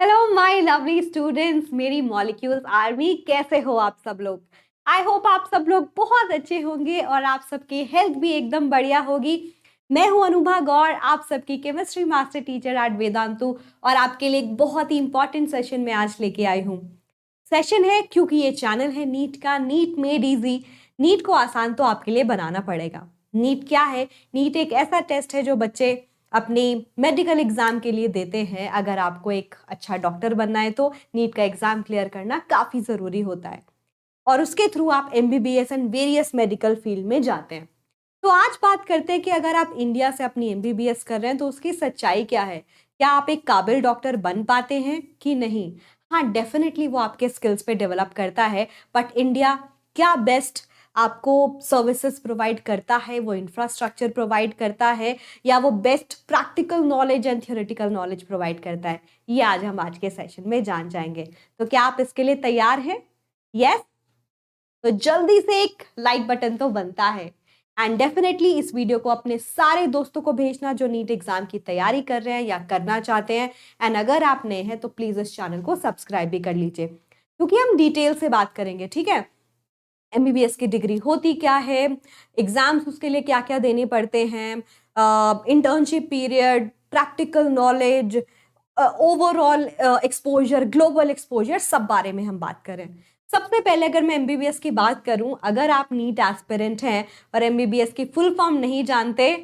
Hello my lovely students, मेरी molecules army, कैसे हो आप सब लोग। आई होप आप सब लोग बहुत अच्छे होंगे और आप सबकी हेल्थ भी एकदम बढ़िया होगी। मैं हूं अनुभा गौर, आप सबकी chemistry master teacher at Vedantu, और आपके लिए एक बहुत ही इंपॉर्टेंट सेशन में आज लेके आई हूँ। सेशन है क्योंकि ये चैनल है नीट का, नीट मेड इजी। नीट को आसान तो आपके लिए बनाना पड़ेगा। नीट क्या है? नीट एक ऐसा टेस्ट है जो बच्चे अपनी मेडिकल एग्जाम के लिए देते हैं। अगर आपको एक अच्छा डॉक्टर बनना है तो नीट का एग्जाम क्लियर करना काफी जरूरी होता है, और उसके थ्रू आप MBBS and various medical field में जाते हैं। तो आज बात करते हैं कि अगर आप इंडिया से अपनी एमबीबीएस कर रहे हैं तो उसकी सच्चाई क्या है। क्या आप एक काबिल डॉक्टर बन पाते हैं कि नहीं? हाँ, डेफिनेटली वो आपके स्किल्स पे डेवलप करता है, बट इंडिया क्या बेस्ट आपको सर्विसेज प्रोवाइड करता है, वो इंफ्रास्ट्रक्चर प्रोवाइड करता है, या वो best practical knowledge and theoretical knowledge provide करता है? ये आज के सेशन में जान जाएंगे। तो क्या आप इसके लिए तैयार हैं? यस? तो जल्दी से एक लाइक बटन तो बनता है, एंड डेफिनेटली इस वीडियो को अपने सारे दोस्तों को भेजना जो नीट एग्जाम की तैयारी कर रहे हैं या करना चाहते हैं। एंड अगर आप नए हैं तो प्लीज इस चैनल को सब्सक्राइब भी कर लीजिए, क्योंकि हम डिटेल से बात करेंगे। ठीक है, एमबीबीएस की डिग्री होती क्या है, एग्जाम्स उसके लिए क्या क्या देने पड़ते हैं, internship period, practical knowledge, overall exposure, global exposure, सब बारे में हम बात करें। सबसे पहले अगर मैं एमबीबीएस की बात करूं, अगर आप नीट एस्पिरेंट हैं और एमबीबीएस की फुल फॉर्म नहीं जानते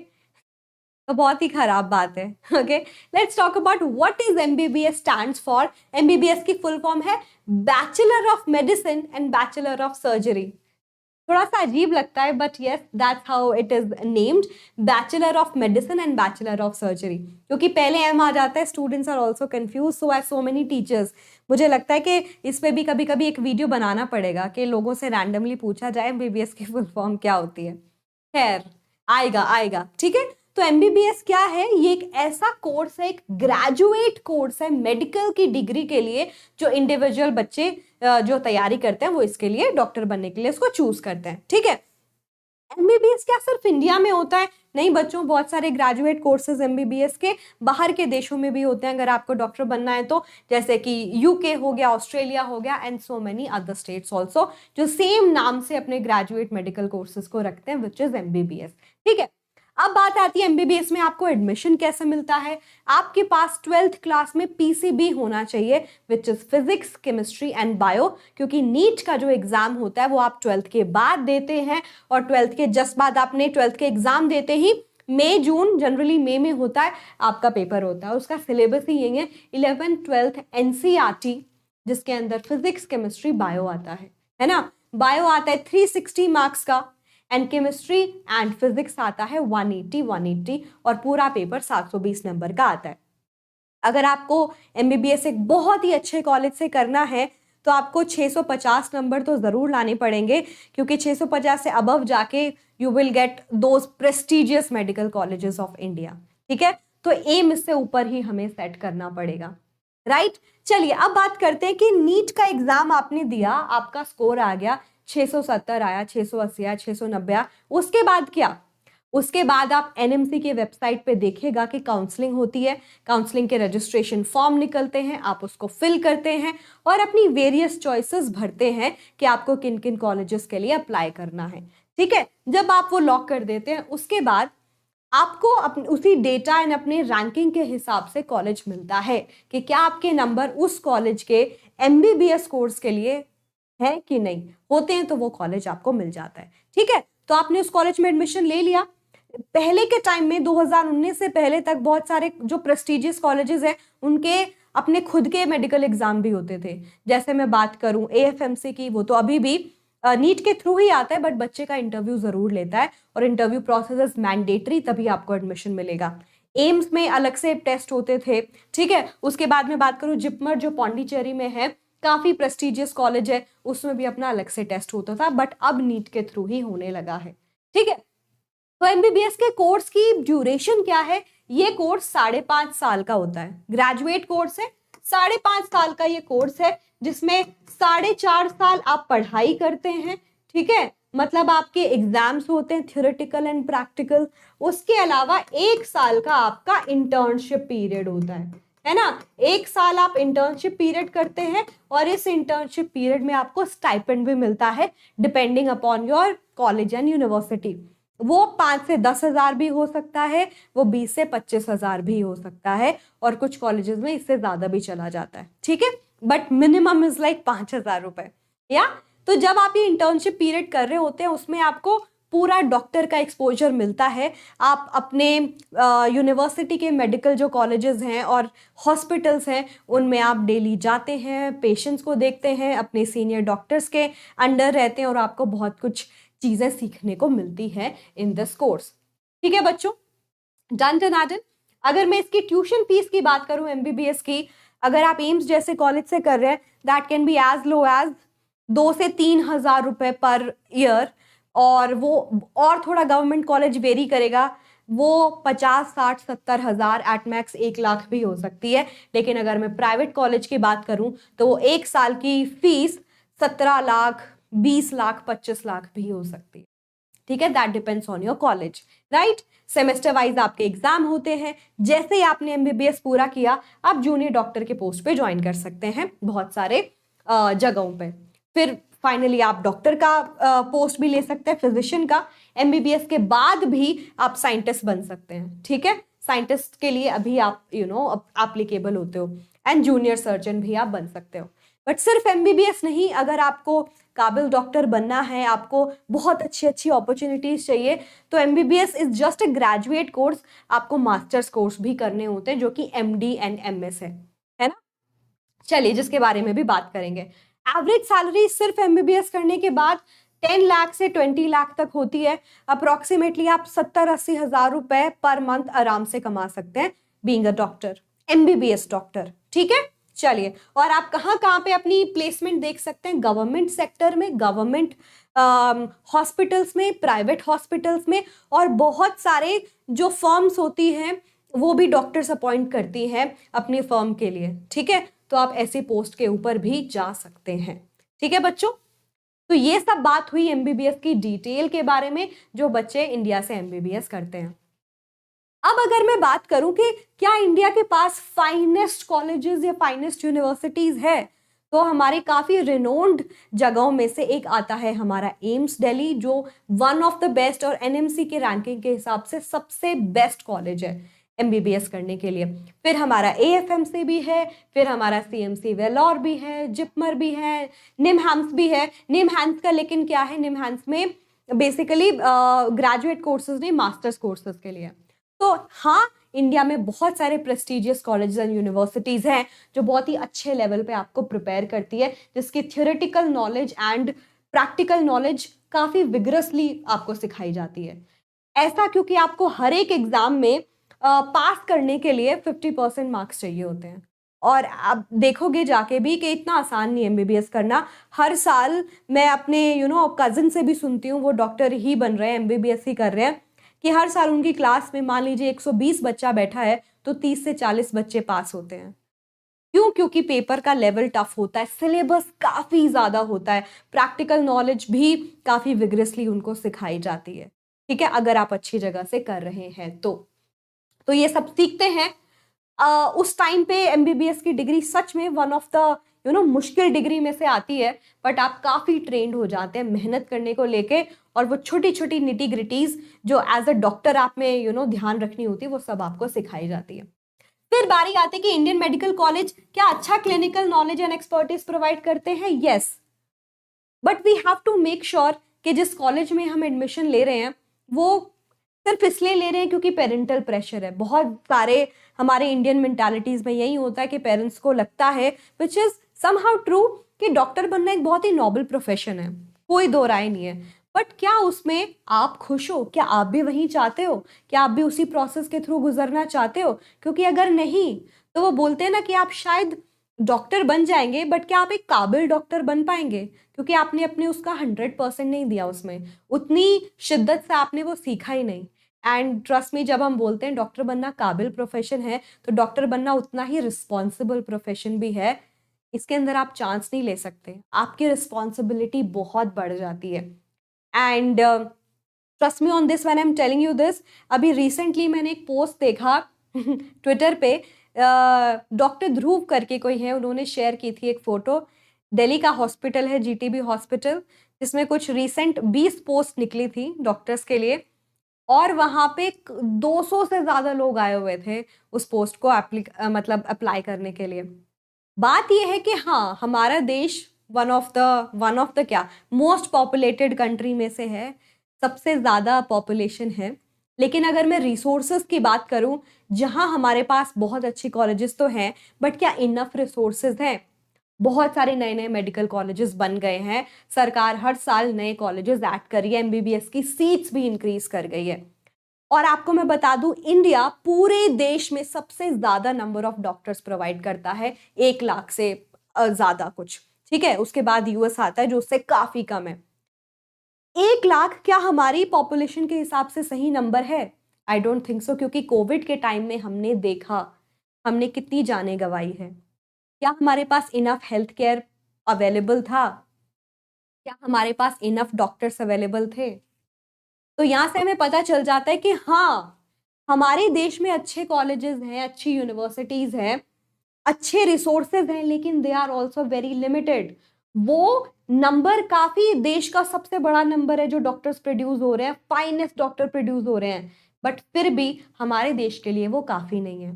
तो बहुत ही खराब बात है। Okay, let's talk about what is MBBS stands for. MBBS की फुल फॉर्म है bachelor of medicine and bachelor of surgery. थोड़ा सा अजीब लगता है, but yes, that's how it is named, bachelor of medicine and bachelor of surgery. क्योंकि पहले M आ जाता है, students are also confuse, so as so many teachers. मुझे लगता है कि इस पे भी कभी कभी एक वीडियो बनाना पड़ेगा कि लोगों से रैंडमली पूछा जाए एमबीबीएस की फुल फॉर्म क्या होती है। खैर, आएगा आएगा, ठीक है। तो एमबीबीएस क्या है? ये एक ऐसा कोर्स है, एक ग्रेजुएट कोर्स है मेडिकल की डिग्री के लिए, जो इंडिविजुअल बच्चे जो तैयारी करते हैं वो इसके लिए, डॉक्टर बनने के लिए इसको चूज करते हैं। ठीक है, एमबीबीएस क्या सिर्फ इंडिया में होता है? नहीं बच्चों, बहुत सारे ग्रेजुएट कोर्सेज एमबीबीएस के बाहर के देशों में भी होते हैं अगर आपको डॉक्टर बनना है तो, जैसे कि यूके हो गया, ऑस्ट्रेलिया हो गया, and so many other states also, जो सेम नाम से अपने ग्रेजुएट मेडिकल कोर्सेज को रखते हैं, विच इज एमबीबीएस। ठीक है, अब बात आती है एमबीबीएस में आपको एडमिशन कैसे मिलता है। आपके पास 12th क्लास में पीसीबी होना चाहिए, which is physics, chemistry and bio, क्योंकि नीट का जो एग्जाम होता है वो आप 12th के बाद देते हैं, और 12th के जस्ट बाद आपने 12th के एग्जाम देते ही मई जून, जनरली मई में होता है, आपका पेपर होता है। उसका सिलेबस ही यही है, 11th 12th एनसीईआरटी, जिसके अंदर फिजिक्स, केमिस्ट्री, बायो आता है ना। बायो आता है 360 मार्क्स का, एंड केमिस्ट्री एंड फिजिक्स आता है 180 और पूरा पेपर 720 नंबर का आता है। अगर आपको एमबीबीएस एक बहुत ही अच्छे कॉलेज से करना है तो आपको 650 नंबर तो जरूर लाने पड़ेंगे, क्योंकि 650 से अबव जाके you will get those prestigious medical colleges of India. ठीक है, तो एम इससे ऊपर ही हमें सेट करना पड़ेगा, राइट। चलिए अब बात करते हैं कि नीट का एग्जाम आपने दिया, आपका स्कोर आ गया 670 आया, 680 आया, 690 आया, उसके बाद क्या? उसके बाद आप एनएमसी के वेबसाइट पे देखिएगा कि काउंसलिंग होती है, काउंसलिंग के रजिस्ट्रेशन फॉर्म निकलते हैं, आप उसको फिल करते हैं और अपनी वेरियस चॉइसेस भरते हैं कि आपको किन किन कॉलेजेस के लिए अप्लाई करना है। ठीक है, जब आप वो लॉक कर देते हैं उसके बाद आपको उसी डेटा एंड अपने रैंकिंग के हिसाब से कॉलेज मिलता है कि क्या आपके नंबर उस कॉलेज के एमबीबीएस कोर्स के लिए है कि नहीं। होते हैं तो वो कॉलेज आपको मिल जाता है। ठीक है, तो आपने उस कॉलेज में एडमिशन ले लिया। पहले के टाइम में 2019 से पहले तक बहुत सारे जो प्रेस्टिजियस कॉलेजेस हैं उनके अपने खुद के मेडिकल एग्जाम भी होते थे। जैसे मैं बात करूं एएफएमसी की, वो तो अभी भी नीट के थ्रू ही आता है, बट बच्चे का इंटरव्यू जरूर लेता है, और इंटरव्यू प्रोसेस इज मैंडेटरी, तभी आपको एडमिशन मिलेगा। एम्स में अलग से टेस्ट होते थे। ठीक है, उसके बाद में बात करूं जिपमर जो पौंडीचेरी में है, काफी प्रेस्टिजियस कॉलेज है, उसमें भी अपना अलग से टेस्ट होता था, बट अब नीट के थ्रू ही होने लगा है। ठीक है, तो एमबीबीएस के कोर्स की ड्यूरेशन क्या है? ये कोर्स 5.5 साल का होता है, ग्रेजुएट कोर्स है, 5.5 साल का ये कोर्स है, जिसमें 4.5 साल आप पढ़ाई करते हैं। ठीक है, मतलब आपके एग्जाम्स होते हैं थियोरेटिकल एंड प्रैक्टिकल, उसके अलावा 1 साल का आपका इंटर्नशिप पीरियड होता है। है ना। 1 साल आप इंटर्नशिप पीरियड करते हैं और इस इंटर्नशिप पीरियड में आपको स्टाइपेंड भी मिलता है depending upon your college and university. वो 5 से 10 हजार भी हो सकता है, वो 20 से 25 हजार भी हो सकता है, और कुछ कॉलेजेस में इससे ज्यादा भी चला जाता है, ठीक है। बट मिनिमम इज लाइक 5,000 रुपए। या तो जब आप ये इंटर्नशिप पीरियड कर रहे होते हैं उसमें आपको पूरा डॉक्टर का एक्सपोजर मिलता है। आप अपने यूनिवर्सिटी के मेडिकल जो कॉलेजेस हैं और हॉस्पिटल्स हैं उनमें आप डेली जाते हैं, पेशेंट्स को देखते हैं, अपने सीनियर डॉक्टर्स के अंडर रहते हैं, और आपको बहुत कुछ चीज़ें सीखने को मिलती है इन दिस कोर्स। ठीक है बच्चों, डन टनाटन। अगर मैं इसकी ट्यूशन फीस की बात करूं एमबीबीएस की, अगर आप एम्स जैसे कॉलेज से कर रहे हैं, that can be as low as 2 से 3 हजार रुपए पर ईयर, और वो और थोड़ा गवर्नमेंट कॉलेज वेरी करेगा, वो 50, 60, 70 हजार, एट मैक्स 1 लाख भी हो सकती है। लेकिन अगर मैं प्राइवेट कॉलेज की बात करूं तो वो 1 साल की फीस 17 लाख, 20 लाख, 25 लाख भी हो सकती है। ठीक है, that depends on your college, right. Semester wise आपके एग्जाम होते हैं। जैसे ही आपने एमबीबीएस पूरा किया, आप जूनियर डॉक्टर के पोस्ट पे ज्वाइन कर सकते हैं बहुत सारे जगहों पे। फिर फाइनली आप डॉक्टर का पोस्ट भी ले सकते हैं, फिजिशियन का। एमबीबीएस के बाद भी आप साइंटिस्ट बन सकते हैं, ठीक है। साइंटिस्ट के लिए अभी आप एप्लीकेबल होते हो, एंड जूनियर सर्जन भी आप बन सकते हो। बट सिर्फ एमबीबीएस नहीं, अगर आपको काबिल डॉक्टर बनना है, आपको बहुत अच्छी अच्छी अपॉर्चुनिटीज चाहिए, तो MBBS is just a graduate course. आपको मास्टर्स कोर्स भी करने होते हैं जो कि एमडी एंड एमएस है ना। चलिए, जिसके बारे में भी बात करेंगे। एवरेज सैलरी सिर्फ एमबीबीएस करने के बाद 10 लाख से 20 लाख तक होती है। अप्रोक्सीमेटली आप 70-80 हजार रुपए पर मंथ आराम से कमा सकते हैं being a doctor, MBBS doctor, ठीक है। चलिए, और आप कहाँ कहाँ पे अपनी प्लेसमेंट देख सकते हैं? गवर्नमेंट सेक्टर में, गवर्नमेंट हॉस्पिटल्स में, प्राइवेट हॉस्पिटल्स में, और बहुत सारे जो फर्म्स होती हैं वो भी डॉक्टर्स अपॉइंट करती हैं अपनी फर्म के लिए, ठीक है। तो आप ऐसी पोस्ट के ऊपर भी जा सकते हैं, ठीक है बच्चों। तो ये सब बात हुई एमबीबीएस की डिटेल के बारे में, जो बच्चे इंडिया से एमबीबीएस करते हैं। अब अगर मैं बात करूं कि क्या इंडिया के पास फाइनेस्ट कॉलेजेस या फाइनेस्ट यूनिवर्सिटीज है, तो हमारे काफी रिनोन्ड जगहों में से एक आता है हमारा एम्स दिल्ली, जो वन ऑफ द बेस्ट और एनएमसी के रैंकिंग के हिसाब से सबसे बेस्ट कॉलेज है एमबीबीएस करने के लिए। फिर हमारा एएफएमसी भी है, फिर हमारा सीएमसी वेलोर भी है, जिपमर भी है, निमहांस भी है। निमहांस का लेकिन क्या है, निमहांस में बेसिकली ग्रेजुएट कोर्सेज नहीं, मास्टर्स कोर्सेज के लिए। तो हाँ, इंडिया में बहुत सारे प्रेस्टिजियस कॉलेजेस एंड यूनिवर्सिटीज हैं जो बहुत ही अच्छे लेवल पे आपको प्रिपेयर करती है, जिसकी theoretical knowledge and practical knowledge काफी विगरसली आपको सिखाई जाती है। ऐसा क्योंकि आपको हर एक एग्जाम में पास करने के लिए 50% मार्क्स चाहिए होते हैं। और आप देखोगे जाके भी कि इतना आसान नहीं है एमबीबीएस करना। हर साल मैं अपने कजिन से भी सुनती हूँ, वो डॉक्टर ही बन रहे हैं, एमबीबीएस ही कर रहे हैं, कि हर साल उनकी क्लास में मान लीजिए 120 बच्चा बैठा है तो 30 से 40 बच्चे पास होते हैं। क्यों? क्योंकि पेपर का लेवल टफ होता है, सिलेबस काफी ज्यादा होता है, प्रैक्टिकल नॉलेज भी काफी विगरसली उनको सिखाई जाती है, ठीक है, अगर आप अच्छी जगह से कर रहे हैं तो ये सब सीखते हैं। उस टाइम पे एमबीबीएस की डिग्री सच में वन ऑफ द मुश्किल डिग्री में से आती है, बट आप काफी ट्रेंड हो जाते हैं मेहनत करने को लेके, और वो छोटी छोटी निटी ग्रिटीज जो एज अ डॉक्टर आप में ध्यान रखनी होती है, वो सब आपको सिखाई जाती है। फिर बारी आती है कि इंडियन मेडिकल कॉलेज क्या अच्छा clinical knowledge and expertise provide करते हैं? Yes, but we have to make sure कि जिस कॉलेज में हम एडमिशन ले रहे हैं वो सिर्फ इसलिए ले रहे हैं क्योंकि पेरेंटल प्रेशर है। बहुत सारे हमारे इंडियन मेंटालिटीज में यही होता है कि पेरेंट्स को लगता है, विच इज समहाउ ट्रू, कि डॉक्टर बनना एक बहुत ही नोबल प्रोफेशन है, कोई दो राय नहीं है। बट क्या उसमें आप खुश हो? क्या आप भी वही चाहते हो? क्या आप भी उसी प्रोसेस के थ्रू गुजरना चाहते हो? क्योंकि अगर नहीं, तो वो बोलते हैं ना कि आप शायद डॉक्टर बन जाएंगे, बट क्या आप एक काबिल डॉक्टर बन पाएंगे? क्योंकि आपने अपने उसका 100% नहीं दिया, उसमें उतनी शिद्दत से आपने वो सीखा ही नहीं। एंड ट्रस्ट मी, जब हम बोलते हैं डॉक्टर बनना काबिल प्रोफेशन है, तो डॉक्टर बनना उतना ही रिस्पॉन्सिबल प्रोफेशन भी है। इसके अंदर आप चांस नहीं ले सकते, आपकी रिस्पॉन्सिबिलिटी बहुत बढ़ जाती है। And trust me on this when I am telling you this. अभी रिसेंटली मैंने एक पोस्ट देखा ट्विटर पे, डॉक्टर ध्रुव करके कोई है, उन्होंने शेयर की थी एक फोटो। दिल्ली का हॉस्पिटल है जीटीबी हॉस्पिटल, जिसमें कुछ रिसेंट 20 पोस्ट निकली थी डॉक्टर्स के लिए, और वहां पे 200 से ज्यादा लोग आए हुए थे उस पोस्ट को मतलब अप्लाई करने के लिए। बात यह है कि हाँ, हमारा देश वन ऑफ द क्या मोस्ट पॉपुलेटेड कंट्री में से है, सबसे ज्यादा पॉपुलेशन है। लेकिन अगर मैं रिसोर्सेज की बात करूं, जहां हमारे पास बहुत अच्छे कॉलेजेस तो हैं, बट क्या इनफ रिसोर्सेज हैं? बहुत सारे नए नए मेडिकल कॉलेजेस बन गए हैं, सरकार हर साल नए कॉलेजेस ऐड कर रही है, एमबीबीएस की सीट्स भी इंक्रीज कर गई है। और आपको मैं बता दूं, इंडिया पूरे देश में सबसे ज्यादा नंबर ऑफ डॉक्टर्स प्रोवाइड करता है, 1 लाख से ज्यादा कुछ, ठीक है। उसके बाद यूएस आता है जो उससे काफी कम है। 1 लाख क्या हमारी पॉपुलेशन के हिसाब से सही नंबर है? आई डोंट थिंक सो, क्योंकि कोविड के टाइम में हमने देखा हमने कितनी जानें गंवाई है। क्या हमारे पास इनफ हेल्थ केयर अवेलेबल था? क्या हमारे पास इनफ डॉक्टर्स अवेलेबल थे? तो यहां से हमें पता चल जाता है कि हाँ, हमारे देश में अच्छे कॉलेजेस हैं, अच्छी यूनिवर्सिटीज हैं, अच्छे रिसोर्सेज हैं, लेकिन they are also very limited. वो नंबर काफी, देश का सबसे बड़ा नंबर है जो डॉक्टर्स प्रोड्यूस हो रहे हैं, फाइनेस्ट डॉक्टर प्रोड्यूस हो रहे हैं, बट फिर भी हमारे देश के लिए वो काफी नहीं है।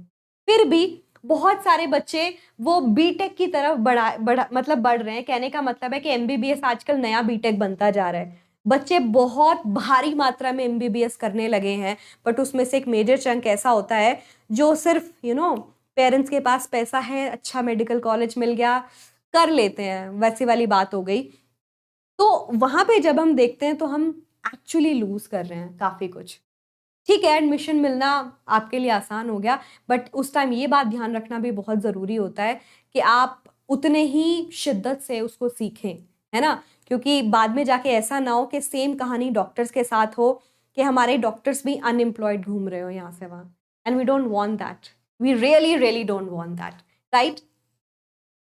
फिर भी बहुत सारे बच्चे वो बीटेक की तरफ बढ़ रहे हैं। कहने का मतलब है कि एमबीबीएस आजकल नया बीटेक बनता जा रहा है। बच्चे बहुत भारी मात्रा में एमबीबीएस करने लगे हैं, बट उसमें से एक मेजर चंक ऐसा होता है जो सिर्फ पेरेंट्स के पास पैसा है, अच्छा मेडिकल कॉलेज मिल गया, कर लेते हैं, वैसी वाली बात हो गई। तो वहां पे जब हम देखते हैं तो हम एक्चुअली लूज कर रहे हैं काफी कुछ। ठीक है, एडमिशन मिलना आपके लिए आसान हो गया, बट उस टाइम ये बात ध्यान रखना भी बहुत जरूरी होता है कि आप उतने ही शिद्दत से उसको सीखें, है ना। क्योंकि बाद में जाके ऐसा ना हो कि सेम कहानी डॉक्टर्स के साथ हो, कि हमारे डॉक्टर्स भी अनएम्प्लॉयड घूम रहे हो यहाँ से वहां, and we don't want that, we really really don't want that, right.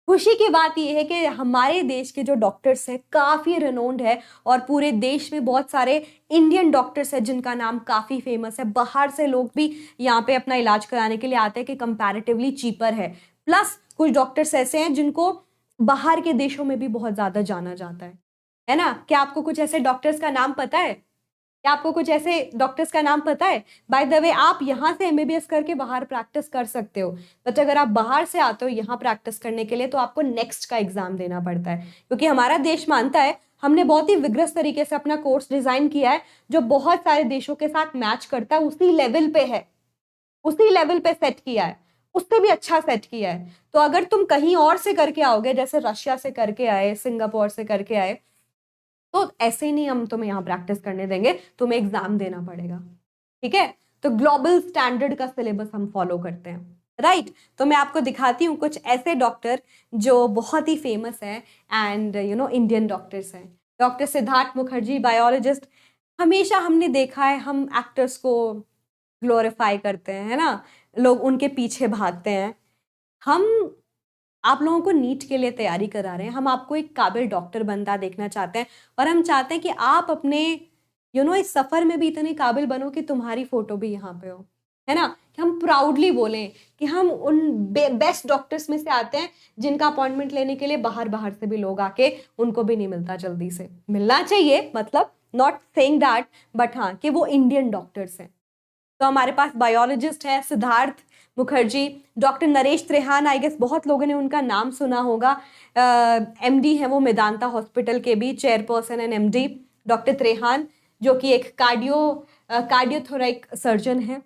खुशी की बात यह है कि हमारे देश के जो डॉक्टर्स हैं काफी रिनोन्ड है, और पूरे देश में बहुत सारे इंडियन डॉक्टर्स हैं जिनका नाम काफी फेमस है। बाहर से लोग भी यहाँ पे अपना इलाज कराने के लिए आते हैं कि कंपैरेटिवली चीपर है। प्लस कुछ डॉक्टर्स ऐसे हैं जिनको बाहर के देशों में भी बहुत ज्यादा जाना जाता है ना। क्या आपको कुछ ऐसे डॉक्टर्स का नाम पता है? क्या आपको कुछ ऐसे डॉक्टर्स का नाम पता है? बाय द वे, आप यहाँ से एमबीबीएस करके बाहर प्रैक्टिस कर सकते हो, बट अगर आप बाहर से आते हो यहाँ प्रैक्टिस करने के लिए तो आपको नेक्स्ट का एग्जाम देना पड़ता है। क्योंकि हमारा देश मानता है, हमने बहुत ही विग्रस तरीके से अपना कोर्स डिजाइन किया है जो बहुत सारे देशों के साथ मैच करता है, उसी लेवल पे है, उसी लेवल पे सेट किया है, उससे भी अच्छा सेट किया है। तो अगर तुम कहीं और से करके आओगे, जैसे रशिया से करके आए, सिंगापुर से करके आए, तो ऐसे ही नहीं हम तुम्हें यहाँ प्रैक्टिस करने देंगे, तुम्हें एग्जाम देना पड़ेगा, ठीक है। तो ग्लोबल स्टैंडर्ड का सिलेबस हम फॉलो करते हैं, राइट। तो मैं आपको दिखाती हूँ कुछ ऐसे डॉक्टर जो बहुत ही फेमस है, एंड इंडियन डॉक्टर्स हैं। Doctor Siddharth Mukherjee, biologist. हमेशा हमने देखा है, हम एक्टर्स को ग्लोरीफाई करते हैं, है ना, लोग उनके पीछे भागते हैं। हम आप लोगों को नीट के लिए तैयारी करा रहे हैं, हम आपको एक काबिल डॉक्टर बनता देखना चाहते हैं, और हम चाहते हैं कि आप अपने इस सफर में भी इतने काबिल बनो कि तुम्हारी फोटो भी यहाँ पे हो, है ना। कि हम प्राउडली बोलें कि हम उन बेस्ट डॉक्टर्स में से आते हैं जिनका अपॉइंटमेंट लेने के लिए बाहर बाहर से भी लोग आके, उनको भी नहीं मिलता, जल्दी से मिलना चाहिए, मतलब नॉट सेइंग दैट, बट हाँ कि वो इंडियन डॉक्टर्स हैं। तो हमारे पास बायोलॉजिस्ट है Siddharth Mukherjee. Doctor Naresh Trehan, I guess बहुत लोगों ने उनका नाम सुना होगा, एमडी है वो मेदांता हॉस्पिटल के भी chairperson and MD doctor Trehan, जो कि एक कार्डियोथोरैक सर्जन है।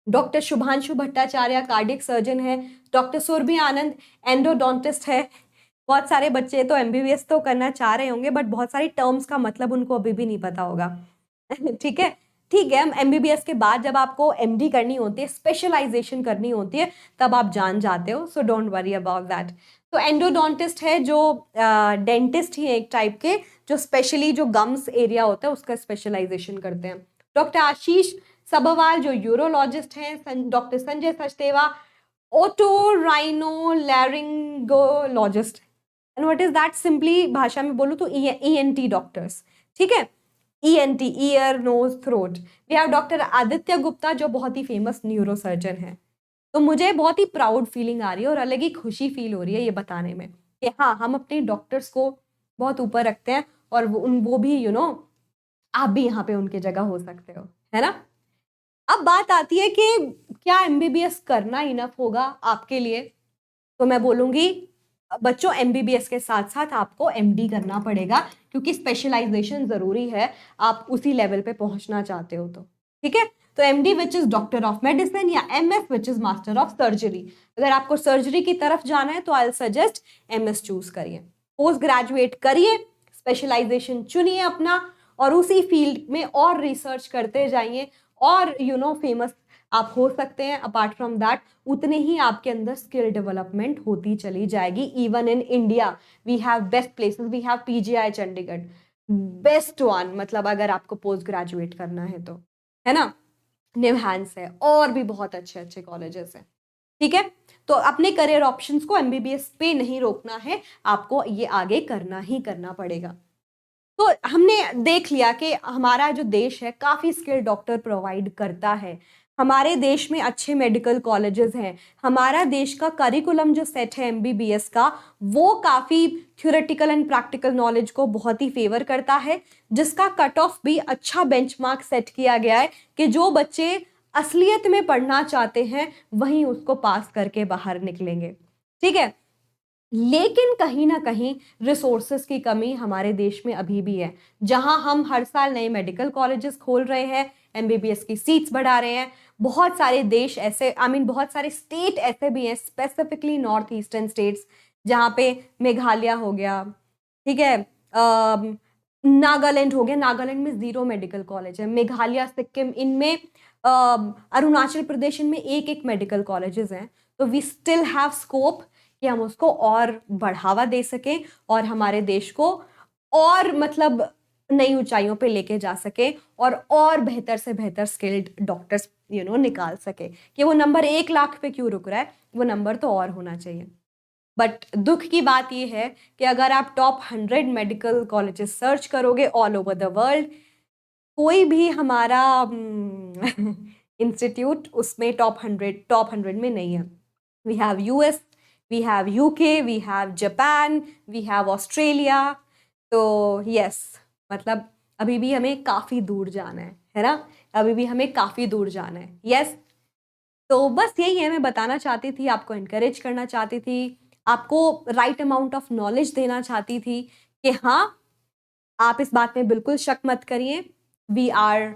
Doctor Shubhanshu Bhattacharya cardiac surgeon है। डॉक्टर सुरभि आनंद एंडोडोंटिस्ट है। बहुत सारे बच्चे तो एमबीबीएस तो करना चाह रहे होंगे, बट बहुत सारी टर्म्स का मतलब उनको अभी भी नहीं पता होगा ठीक है, ठीक है। एमबीबीएस के बाद जब आपको एमडी करनी होती है, स्पेशलाइजेशन करनी होती है, तब आप जान जाते हो, so don't worry about that. तो एंडोडोंटिस्ट है जो डेंटिस्ट ही है एक टाइप के, जो स्पेशली जो गम्स एरिया होता है उसका स्पेशलाइजेशन करते हैं। डॉक्टर आशीष सबरवाल जो यूरोलॉजिस्ट हैं। Doctor Sanjay Sachdeva otorhinolaryngologist, and what is that, simply भाषा में बोलूं तो ईएनटी डॉक्टर्स, ठीक है, ENT, ear nose throat. We have doctor Aditya Gupta जो बहुत ही फेमस न्यूरोसर्जन है। तो मुझे बहुत ही प्राउड फीलिंग आ रही है और अलग ही खुशी फील हो रही है ये बताने में कि हाँ, हम अपने डॉक्टर्स को बहुत ऊपर रखते हैं और वो भी आप भी यहाँ पे उनकी जगह हो सकते हो, है ना? अब बात आती है कि क्या एमबीबीएस करना इनफ होगा आपके लिए? तो मैं बोलूंगी बच्चों, एमबीबीएस के साथ साथ आपको एमडी करना पड़ेगा, क्योंकि स्पेशलाइजेशन जरूरी है, आप उसी लेवल पे पहुंचना चाहते हो तो। ठीक है, तो MD which is doctor of medicine, या MS which is master of surgery. अगर आपको सर्जरी की तरफ जाना है तो आई सजेस्ट एमएस चूज करिए, पोस्ट ग्रेजुएट करिए, स्पेशलाइजेशन चुनिए अपना, और उसी फील्ड में और रिसर्च करते जाइए, और फेमस आप हो सकते हैं। अपार्ट फ्रॉम दैट, उतने ही आपके अंदर स्किल डेवलपमेंट होती चली जाएगी। Even in India we have best places, we have PGI Chandigarh, best one, मतलब अगर आपको पोस्ट ग्रेजुएट करना है तो, है ना? निवहांस है, और भी बहुत अच्छे अच्छे कॉलेजेस हैं। ठीक है, तो अपने करियर ऑप्शंस को एमबीबीएस पे नहीं रोकना है, आपको ये आगे करना ही करना पड़ेगा। तो हमने देख लिया कि हमारा जो देश है काफी स्किल्ड डॉक्टर प्रोवाइड करता है, हमारे देश में अच्छे मेडिकल कॉलेजेस हैं, हमारा देश का करिकुलम जो सेट है एमबीबीएस का, वो काफी थ्योरेटिकल एंड प्रैक्टिकल नॉलेज को बहुत ही फेवर करता है, जिसका कट ऑफ भी अच्छा बेंचमार्क सेट किया गया है कि जो बच्चे असलियत में पढ़ना चाहते हैं वहीं उसको पास करके बाहर निकलेंगे। ठीक है, लेकिन कहीं ना कहीं रिसोर्सेज की कमी हमारे देश में अभी भी है, जहां हम हर साल नए मेडिकल कॉलेजेस खोल रहे हैं, एमबीबीएस की सीट्स बढ़ा रहे हैं। बहुत सारे देश ऐसे, बहुत सारे स्टेट ऐसे भी हैं, स्पेसिफिकली नॉर्थ ईस्टर्न स्टेट्स, जहाँ पे मेघालय हो गया, ठीक है, नागालैंड हो गया, नागालैंड में 0 मेडिकल कॉलेज है, मेघालय, सिक्किम, इनमें अरुणाचल प्रदेश, इनमें एक एक मेडिकल कॉलेजेस हैं। तो वी स्टिल हैव स्कोप कि हम उसको और बढ़ावा दे सकें और हमारे देश को और मतलब नई ऊंचाइयों पे लेके जा सके, और बेहतर से बेहतर स्किल्ड डॉक्टर्स निकाल सके। कि वो नंबर 1 लाख पे क्यों रुक रहा है, वो नंबर तो और होना चाहिए। बट दुख की बात ये है कि अगर आप टॉप 100 मेडिकल कॉलेजेस सर्च करोगे ऑल ओवर द वर्ल्ड, कोई भी हमारा इंस्टीट्यूट उसमें टॉप 100 में नहीं है। We have US, we have UK, we have Japan, we have Australia. तो यस, मतलब अभी भी हमें काफी दूर जाना है ना? अभी भी हमें काफी दूर जाना है। यस, तो बस यही है, मैं बताना चाहती थी, आपको इनकरेज करना चाहती थी, आपको राइट अमाउंट ऑफ नॉलेज देना चाहती थी कि हाँ, आप इस बात में बिल्कुल शक मत करिए, we are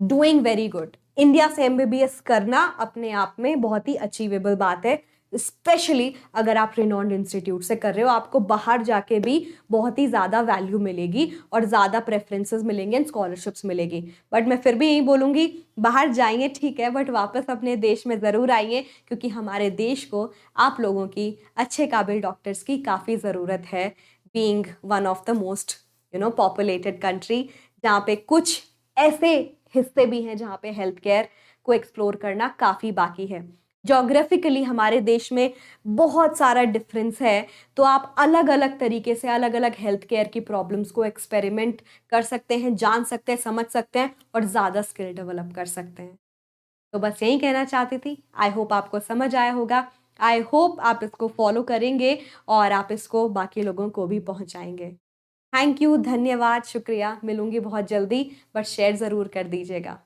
doing very good. India से एमबीबीएस करना अपने आप में बहुत ही अचीवेबल बात है, स्पेशली अगर आप रिनॉन्ड इंस्टीट्यूट से कर रहे हो। आपको बाहर जाके भी बहुत ही ज़्यादा वैल्यू मिलेगी और ज़्यादा प्रेफरेंसेस मिलेंगे एंड स्कॉलरशिप्स मिलेगी। बट मैं फिर भी यही बोलूँगी, बाहर जाइए ठीक है, बट वापस अपने देश में ज़रूर आइए, क्योंकि हमारे देश को आप लोगों की अच्छे काबिल डॉक्टर्स की काफ़ी ज़रूरत है, being one of the most populated country, जहाँ पे कुछ ऐसे हिस्से भी हैं जहाँ पे हेल्थ केयर को एक्सप्लोर करना काफ़ी बाकी है। जोग्राफिकली हमारे देश में बहुत सारा डिफरेंस है, तो आप अलग अलग तरीके से अलग अलग हेल्थ केयर की प्रॉब्लम्स को एक्सपेरिमेंट कर सकते हैं, जान सकते हैं, समझ सकते हैं, और ज़्यादा स्किल डेवलप कर सकते हैं। तो बस यही कहना चाहती थी। आई होप आपको समझ आया होगा, आई होप आप इसको फॉलो करेंगे और आप इसको बाकी लोगों को भी पहुंचाएंगे। थैंक यू, धन्यवाद, शुक्रिया। मिलूंगी बहुत जल्दी, बट शेयर ज़रूर कर दीजिएगा।